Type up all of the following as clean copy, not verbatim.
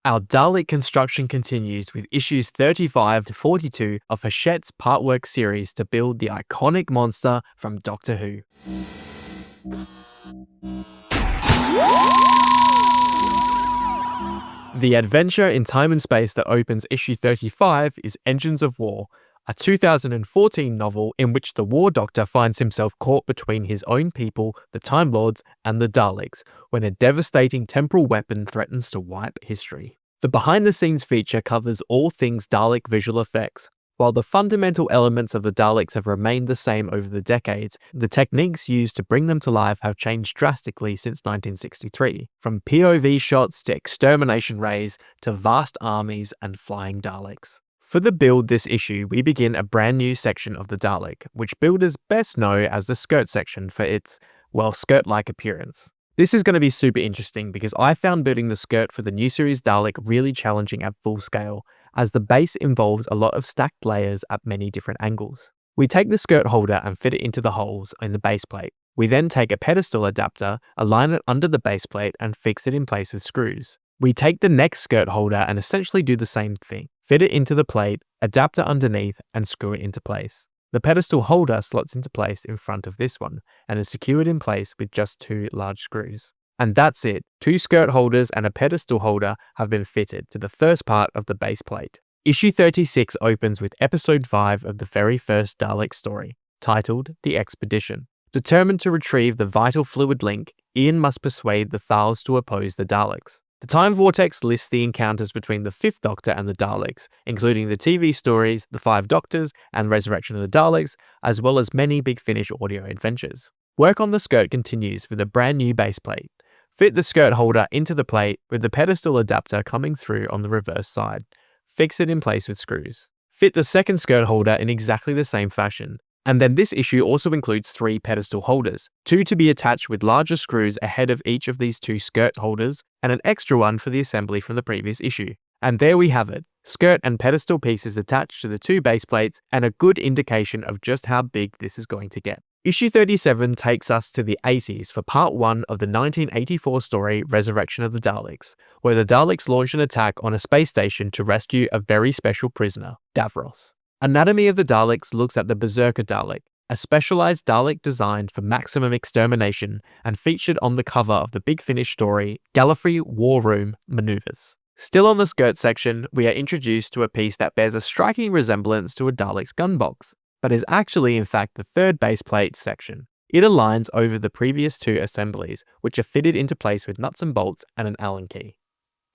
Our Dalek construction continues with issues 35 to 42 of Hachette's Partwork series to build the iconic monster from Doctor Who. The adventure in time and space that opens issue 35 is Engines of War, a 2014 novel in which the War Doctor finds himself caught between his own people, the Time Lords, and the Daleks, when a devastating temporal weapon threatens to wipe history. The behind-the-scenes feature covers all things Dalek visual effects. While the fundamental elements of the Daleks have remained the same over the decades, the techniques used to bring them to life have changed drastically since 1963, from POV shots to extermination rays to vast armies and flying Daleks. For the build this issue, we begin a brand new section of the Dalek, which builders best know as the skirt section for its, well, skirt-like appearance. This is going to be super interesting because I found building the skirt for the new series Dalek really challenging at full scale, as the base involves a lot of stacked layers at many different angles. We take the skirt holder and fit it into the holes in the base plate. We then take a pedestal adapter, align it under the base plate and fix it in place with screws. We take the next skirt holder and essentially do the same thing. Fit it into the plate, adapter underneath and screw it into place. The pedestal holder slots into place in front of this one and is secured in place with just 2 large screws. And that's it. 2 skirt holders and a pedestal holder have been fitted to the first part of the base plate. Issue 36 opens with episode 5 of the very first Dalek story, titled The Expedition. Determined to retrieve the vital fluid link, Ian must persuade the Thals to oppose the Daleks. The Time Vortex lists the encounters between the 5th Doctor and the Daleks, including the TV stories, The 5 Doctors, and Resurrection of the Daleks, as well as many Big Finish audio adventures. Work on the skirt continues with a brand new base plate. Fit the skirt holder into the plate with the pedestal adapter coming through on the reverse side. Fix it in place with screws. Fit the second skirt holder in exactly the same fashion. And then this issue also includes 3 pedestal holders, 2 to be attached with larger screws ahead of each of these 2 skirt holders, and an extra one for the assembly from the previous issue. And there we have it, skirt and pedestal pieces attached to the 2 base plates, and a good indication of just how big this is going to get. Issue 37 takes us to the 80s for part 1 of the 1984 story Resurrection of the Daleks, where the Daleks launch an attack on a space station to rescue a very special prisoner, Davros. Anatomy of the Daleks looks at the Berserker Dalek, a specialized Dalek designed for maximum extermination and featured on the cover of the Big Finish story, Gallifrey War Room Maneuvers. Still on the skirt section, we are introduced to a piece that bears a striking resemblance to a Dalek's gunbox, but is actually in fact the 3rd base plate section. It aligns over the previous 2 assemblies, which are fitted into place with nuts and bolts and an Allen key.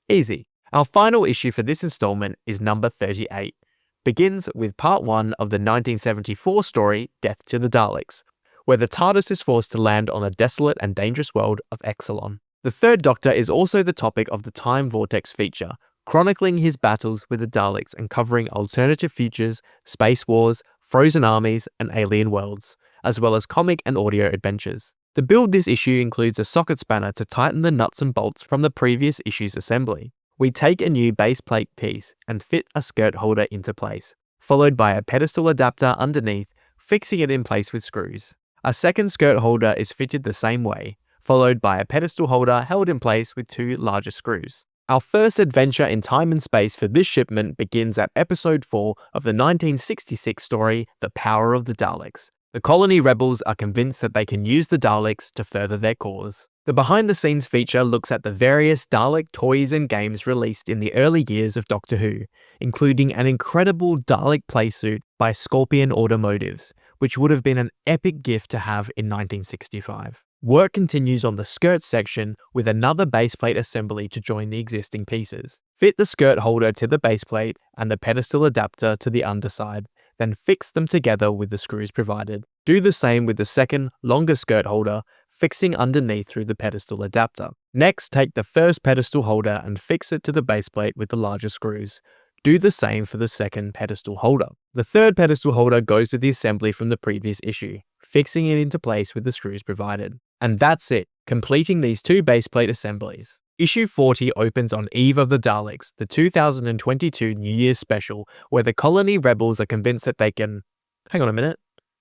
Easy. Our final issue for this installment is number 38. Begins with part 1 of the 1974 story Death to the Daleks, where the TARDIS is forced to land on a desolate and dangerous world of Exelon. The 3rd Doctor is also the topic of the Time Vortex feature, chronicling his battles with the Daleks and covering alternative futures, space wars, frozen armies, and alien worlds, as well as comic and audio adventures. The build this issue includes a socket spanner to tighten the nuts and bolts from the previous issue's assembly. We take a new base plate piece and fit a skirt holder into place, followed by a pedestal adapter underneath, fixing it in place with screws. A second skirt holder is fitted the same way, followed by a pedestal holder held in place with 2 larger screws. Our first adventure in time and space for this shipment begins at episode 4 of the 1966 story The Power of the Daleks. The colony rebels are convinced that they can use the Daleks to further their cause. The behind-the-scenes feature looks at the various Dalek toys and games released in the early years of Doctor Who, including an incredible Dalek playsuit by Scorpion Automotives, which would have been an epic gift to have in 1965. Work continues on the skirt section with another base plate assembly to join the existing pieces. Fit the skirt holder to the base plate and the pedestal adapter to the underside, then fix them together with the screws provided. Do the same with the second, longer skirt holder, fixing underneath through the pedestal adapter. Next, take the first pedestal holder and fix it to the base plate with the larger screws. Do the same for the second pedestal holder. The 3rd pedestal holder goes with the assembly from the previous issue, fixing it into place with the screws provided. And that's it, completing these 2 base plate assemblies. Issue 40 opens on Eve of the Daleks, the 2022 New Year's special, where the colony rebels are convinced that they can... Hang on a minute,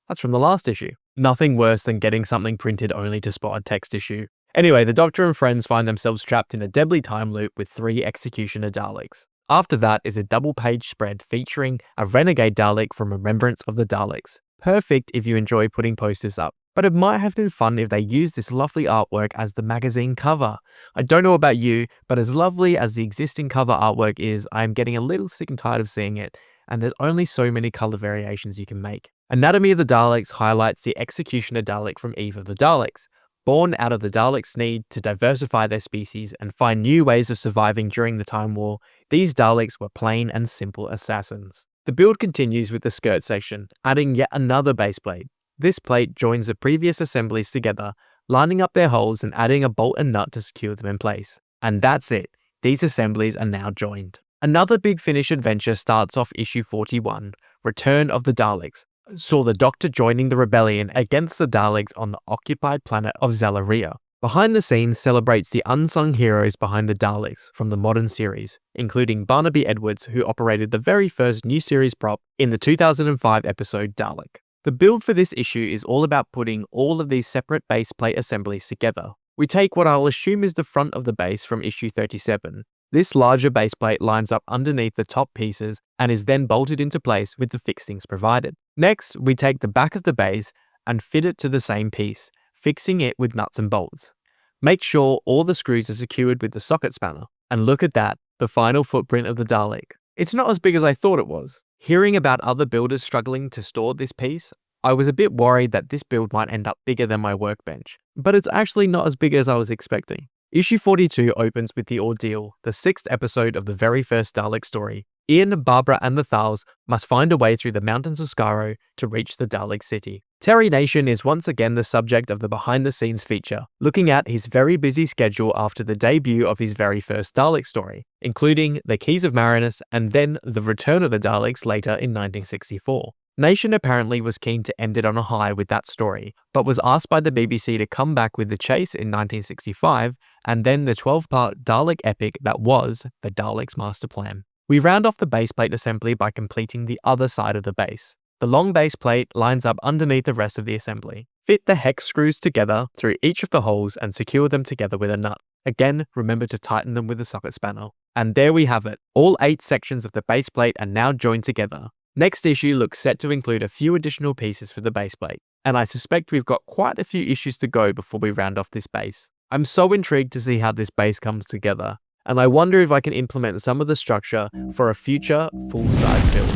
that's from the last issue. Nothing worse than getting something printed only to spot a text issue. Anyway, the Doctor and friends find themselves trapped in a deadly time loop with 3 Executioner Daleks. After that is a double-page spread featuring a renegade Dalek from Remembrance of the Daleks. Perfect if you enjoy putting posters up. But it might have been fun if they used this lovely artwork as the magazine cover. I don't know about you, but as lovely as the existing cover artwork is, I am getting a little sick and tired of seeing it, and there's only so many color variations you can make. Anatomy of the Daleks highlights the Executioner Dalek from Eve of the Daleks. Born out of the Daleks' need to diversify their species and find new ways of surviving during the Time War, these Daleks were plain and simple assassins. The build continues with the skirt section, adding yet another base plate. This plate joins the previous assemblies together, lining up their holes and adding a bolt and nut to secure them in place. And that's it. These assemblies are now joined. Another Big Finish adventure starts off issue 41, Return of the Daleks, saw the Doctor joining the rebellion against the Daleks on the occupied planet of Zalaria. Behind the Scenes celebrates the unsung heroes behind the Daleks from the modern series, including Barnaby Edwards, who operated the very first new series prop in the 2005 episode Dalek. The build for this issue is all about putting all of these separate base plate assemblies together. We take what I'll assume is the front of the base from issue 37. This larger base plate lines up underneath the top pieces and is then bolted into place with the fixings provided. Next, we take the back of the base and fit it to the same piece, fixing it with nuts and bolts. Make sure all the screws are secured with the socket spanner. And look at that, the final footprint of the Dalek. It's not as big as I thought it was. Hearing about other builders struggling to store this piece, I was a bit worried that this build might end up bigger than my workbench, but it's actually not as big as I was expecting. Issue 42 opens with The Ordeal, the 6th episode of the very first Dalek story. Ian, Barbara and the Thals must find a way through the mountains of Skaro to reach the Dalek city. Terry Nation is once again the subject of the behind-the-scenes feature, looking at his very busy schedule after the debut of his very first Dalek story, including The Keys of Marinus and then The Return of the Daleks later in 1964. Nation apparently was keen to end it on a high with that story, but was asked by the BBC to come back with The Chase in 1965 and then the 12-part Dalek epic that was The Daleks' Master Plan. We round off the base plate assembly by completing the other side of the base. The long base plate lines up underneath the rest of the assembly. Fit the hex screws together through each of the holes and secure them together with a nut. Again, remember to tighten them with a socket spanner. And there we have it. All 8 sections of the base plate are now joined together. Next issue looks set to include a few additional pieces for the base plate, and I suspect we've got quite a few issues to go before we round off this base. I'm so intrigued to see how this base comes together, and I wonder if I can implement some of the structure for a future full-size build.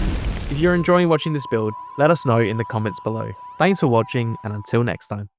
If you're enjoying watching this build, let us know in the comments below. Thanks for watching, and until next time.